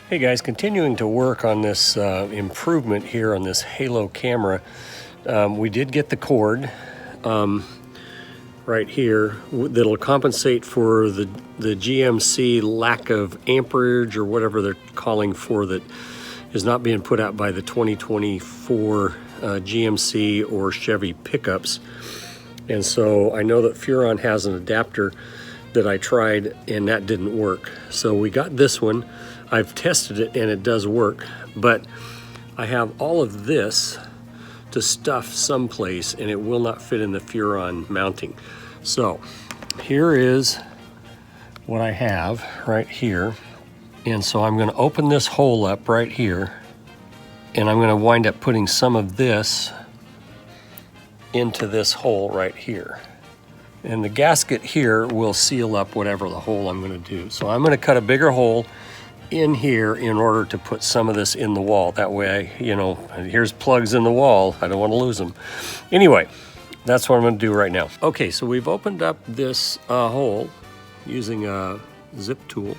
Hey guys, continuing to work on this improvement here on this Halo camera. We did get the cord right here that'll compensate for the GMC lack of amperage or whatever they're calling for that is not being put out by the 2024 GMC or Chevy pickups. And so I know that Furon has an adapter that I tried and that didn't work. So we got this one. I've tested it and it does work, but I have all of this to stuff someplace and it will not fit in the Furon mounting. So here is what I have right here. And so I'm going to open this hole up right here and I'm going to wind up putting some of this into this hole right here. And the gasket here will seal up whatever the hole I'm going to do. So I'm going to cut a bigger hole in here in order to put some of this in the wall. That way, you know, here's plugs in the wall. I don't want to lose them. Anyway, that's what I'm going to do right now. Okay, so we've opened up this hole using a zip tool,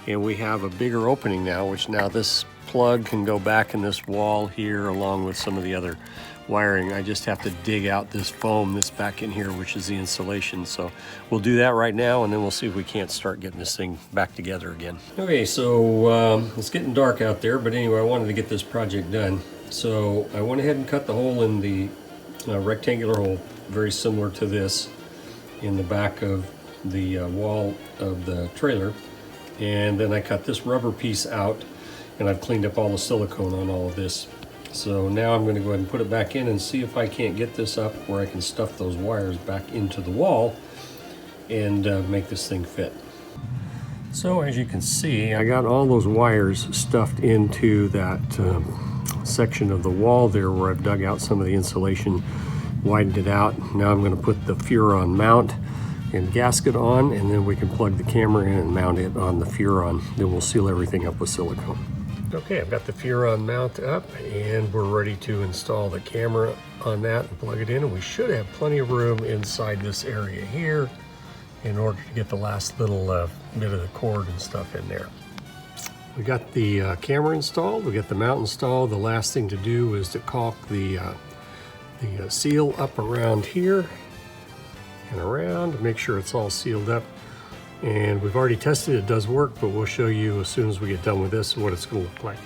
and we have a bigger opening now, which now this plug can go back in this wall here along with some of the other wiring. I just have to dig out this foam that's back in here, which is the insulation. So we'll do that right now, and then we'll see if we can't start getting this thing back together again. Okay, so it's getting dark out there, but anyway, I wanted to get this project done. So I went ahead and cut the hole in the rectangular hole, very similar to this, in the back of the wall of the trailer. And then I cut this rubber piece out, and I've cleaned up all the silicone on all of this. So now I'm going to go ahead and put it back in and see if I can't get this up where I can stuff those wires back into the wall and make this thing fit. So as you can see, I got all those wires stuffed into that section of the wall there where I've dug out some of the insulation, widened it out. Now I'm going to put the Furon mount and gasket on, and then we can plug the camera in and mount it on the Furon. Then we'll seal everything up with silicone. Okay, I've got the Furon mount up and we're ready to install the camera on that and plug it in, and we should have plenty of room inside this area here in order to get the last little bit of the cord and stuff in there. We got the camera installed, we got the mount installed. The last thing to do is to caulk the seal up around here and around to make sure it's all sealed up. And we've already tested it, does work, but we'll show you as soon as we get done with this what it's going to look like.